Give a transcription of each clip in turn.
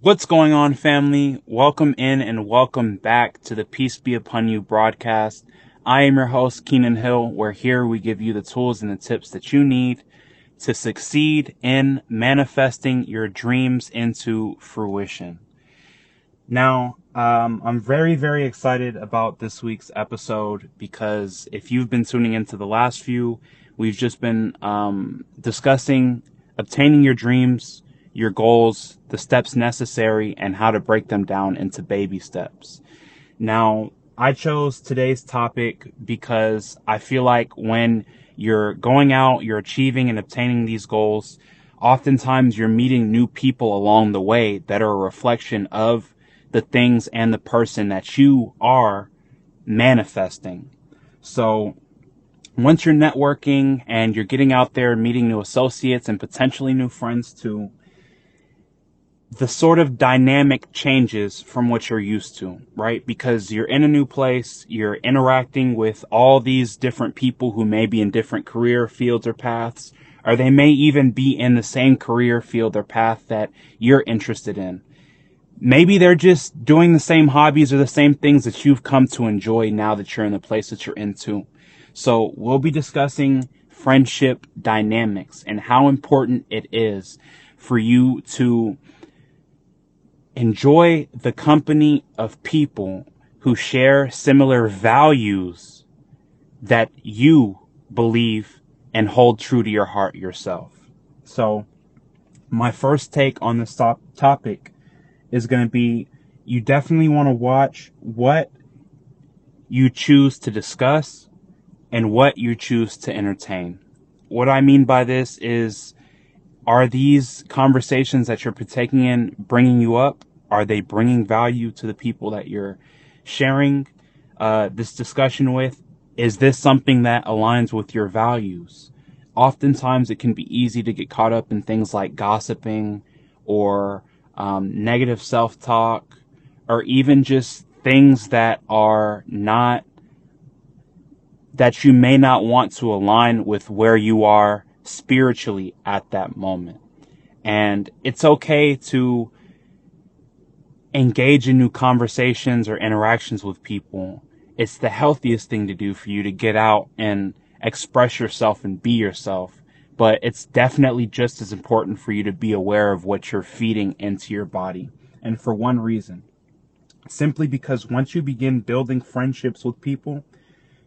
What's going on, family? Welcome in and welcome back to the Peace Be Upon You broadcast. I am your host, Keenan Hill, where here we give you the tools and the tips that you need to succeed in manifesting your dreams into fruition. Now, I'm very, very excited about this week's episode because if you've been tuning into the last few, we've just been discussing obtaining your dreams, your goals, the steps necessary, and how to break them down into baby steps. Now, I chose today's topic because I feel like when you're going out, you're achieving and obtaining these goals, oftentimes you're meeting new people along the way that are a reflection of the things and the person that you are manifesting. So once you're networking and you're getting out there, meeting new associates and potentially new friends too, the sort of dynamic changes from what you're used to, right? Because you're in a new place, you're interacting with all these different people who may be in different career fields or paths, or they may even be in the same career field or path that you're interested in. Maybe they're just doing the same hobbies or the same things that you've come to enjoy now that you're in the place that you're into. So we'll be discussing friendship dynamics and how important it is for you to enjoy the company of people who share similar values that you believe and hold true to your heart yourself. So my first take on this topic is going to be, you definitely want to watch what you choose to discuss and what you choose to entertain. What I mean by this is, are these conversations that you're partaking in bringing you up? Are they bringing value to the people that you're sharing this discussion with? Is this something that aligns with your values? Oftentimes it can be easy to get caught up in things like gossiping or negative self-talk, or even just things that are not, that you may not want to align with where you are spiritually at that moment. And it's okay to engage in new conversations or interactions with people. It's the healthiest thing to do for you to get out and express yourself and be yourself. But it's definitely just as important for you to be aware of what you're feeding into your body. And for one reason, simply because once you begin building friendships with people,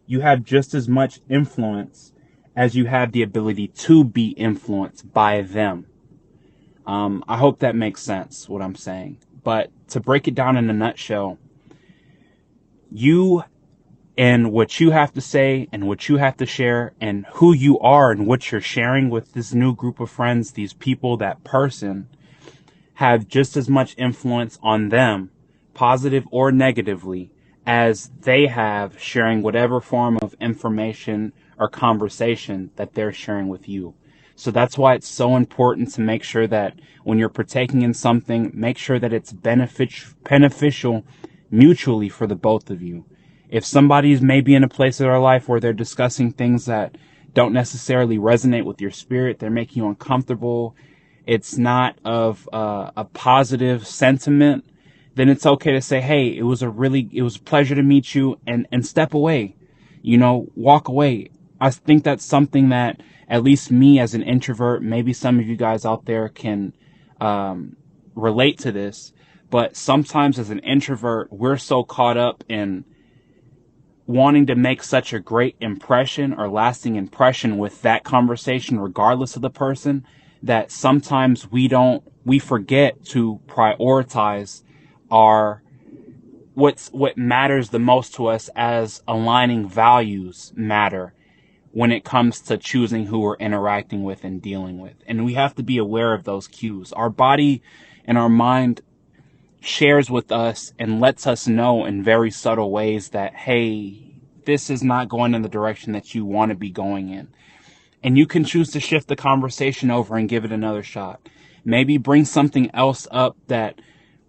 you have just as much influence as you have the ability to be influenced by them. I hope that makes sense, what I'm saying. But to break it down in a nutshell, you and what you have to say and what you have to share and who you are and what you're sharing with this new group of friends, these people, that person, have just as much influence on them, positive or negatively, as they have sharing whatever form of information or conversation that they're sharing with you. So that's why it's so important to make sure that when you're partaking in something, make sure that it's beneficial mutually for the both of you. If somebody's maybe in a place of their life where they're discussing things that don't necessarily resonate with your spirit, they're making you uncomfortable, it's not of a positive sentiment, then it's okay to say, hey, it was a pleasure to meet you, and step away, walk away. I think that's something that at least me as an introvert, maybe some of you guys out there can relate to this, but sometimes as an introvert, we're so caught up in wanting to make such a great impression or lasting impression with that conversation, regardless of the person, that sometimes we forget to prioritize what matters the most to us as aligning values matter when it comes to choosing who we're interacting with and dealing with. And we have to be aware of those cues. Our body and our mind shares with us and lets us know in very subtle ways that, hey, this is not going in the direction that you want to be going in. And you can choose to shift the conversation over and give it another shot. Maybe bring something else up that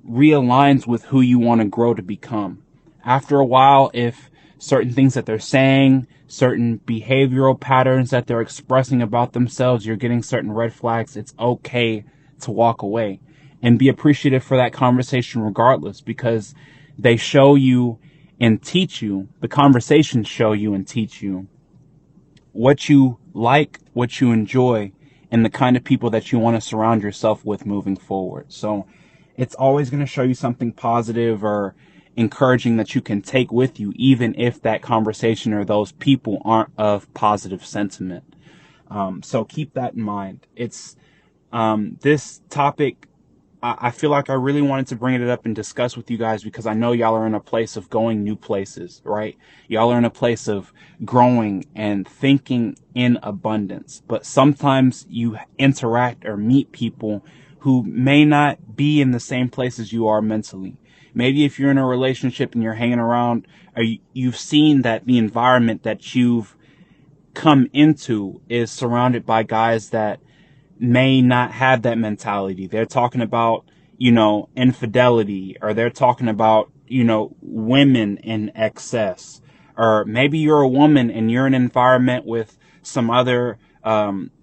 realigns with who you want to grow to become. After a while, if certain things that they're saying, certain behavioral patterns that they're expressing about themselves, you're getting certain red flags, it's okay to walk away. and be appreciative for that conversation regardless, because they show you and teach you, the conversations show you and teach you what you like, what you enjoy, and the kind of people that you want to surround yourself with moving forward. So it's always going to show you something positive or encouraging that you can take with you, even if that conversation or those people aren't of positive sentiment. So keep that in mind. It's this topic, I feel like I really wanted to bring it up and discuss with you guys because I know y'all are in a place of going new places, right? Y'all are in a place of growing and thinking in abundance. But sometimes you interact or meet people who may not be in the same place as you are mentally. Maybe if you're in a relationship and you're hanging around, or you've seen that the environment that you've come into is surrounded by guys that may not have that mentality. They're talking about, infidelity, or they're talking about, women in excess. Or maybe you're a woman and you're in an environment with some other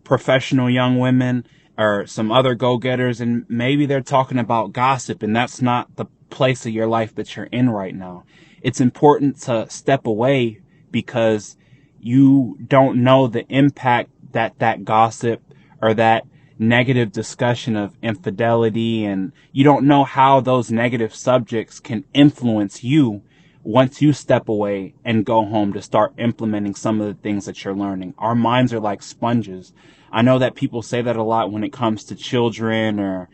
professional young women or some other go-getters, and maybe they're talking about gossip, and that's not the place of your life that you're in right now. It's important to step away because you don't know the impact that gossip or that negative discussion of infidelity, and you don't know how those negative subjects can influence you once you step away and go home to start implementing some of the things that you're learning. Our minds are like sponges. I know that people say that a lot when it comes to children, or,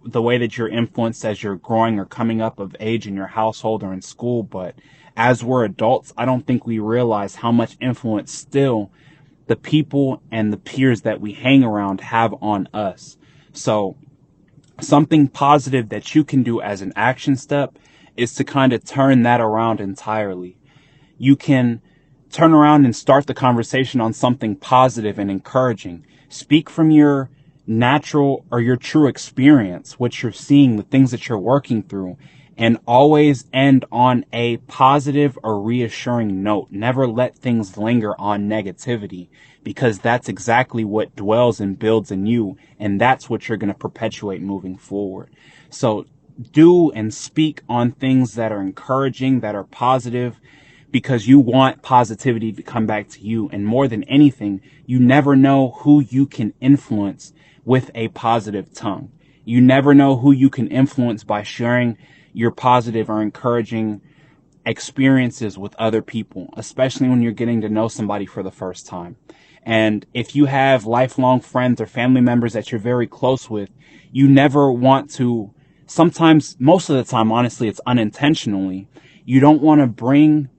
the way that you're influenced as you're growing or coming up of age in your household or in school. But as we're adults, I don't think we realize how much influence still the people and the peers that we hang around have on us. So something positive that you can do as an action step is to kind of turn that around entirely. You can turn around and start the conversation on something positive and encouraging. Speak from your natural or your true experience, what you're seeing, the things that you're working through, and always end on a positive or reassuring note. Never let things linger on negativity, because that's exactly what dwells and builds in you, and that's what you're going to perpetuate moving forward. So do and speak on things that are encouraging, that are positive, because you want positivity to come back to you. And more than anything, you never know who you can influence with a positive tongue. You never know who you can influence by sharing your positive or encouraging experiences with other people, especially when you're getting to know somebody for the first time. And if you have lifelong friends or family members that you're very close with, you never want to, sometimes, most of the time, honestly, it's unintentionally, you don't want to bring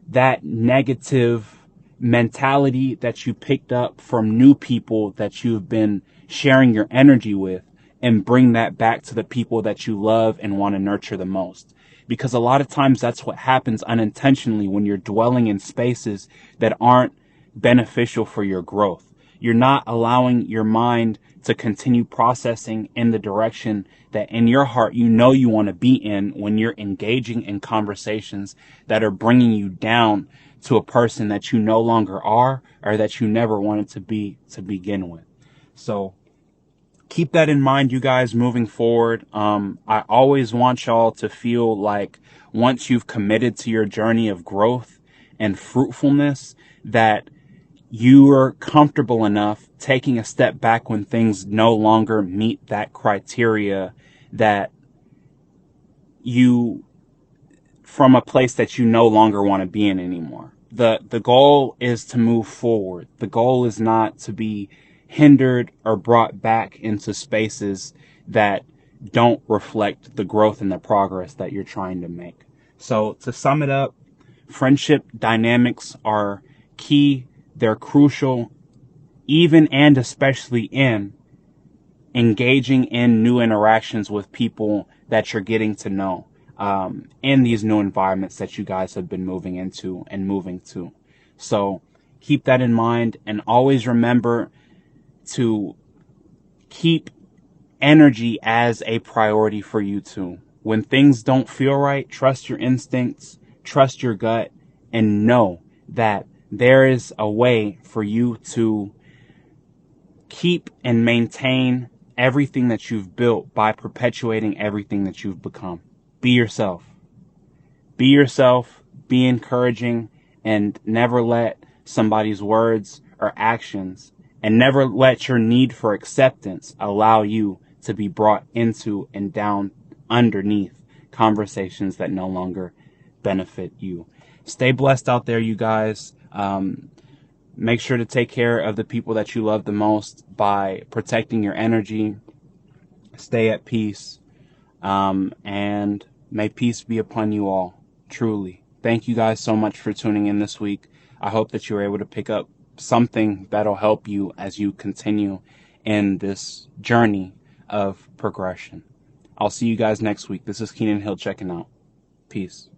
that negative mentality that you picked up from new people that you've been sharing your energy with, and bring that back to the people that you love and want to nurture the most. Because a lot of times that's what happens unintentionally when you're dwelling in spaces that aren't beneficial for your growth. You're not allowing your mind to continue processing in the direction that in your heart you know you want to be in when you're engaging in conversations that are bringing you down to a person that you no longer are, or that you never wanted to be to begin with. So keep that in mind, you guys, moving forward. I always want y'all to feel like once you've committed to your journey of growth and fruitfulness, that you are comfortable enough taking a step back when things no longer meet that criteria, that you, from a place that you no longer want to be in anymore. The goal is to move forward. The goal is not to be hindered or brought back into spaces that don't reflect the growth and the progress that you're trying to make. So to sum it up, friendship dynamics are key. They're crucial, even and especially in engaging in new interactions with people that you're getting to know in these new environments that you guys have been moving into and moving to. So keep that in mind, and always remember to keep energy as a priority for you too. When things don't feel right, trust your instincts, trust your gut, and know that there is a way for you to keep and maintain everything that you've built by perpetuating everything that you've become. Be yourself. Be yourself, be encouraging, and never let somebody's words or actions, and never let your need for acceptance allow you to be brought into and down underneath conversations that no longer benefit you. Stay blessed out there, you guys. Make sure to take care of the people that you love the most by protecting your energy. Stay at peace. And may peace be upon you all. Truly. Thank you guys so much for tuning in this week. I hope that you were able to pick up something that'll help you as you continue in this journey of progression. I'll see you guys next week. This is Keenan Hill checking out. Peace.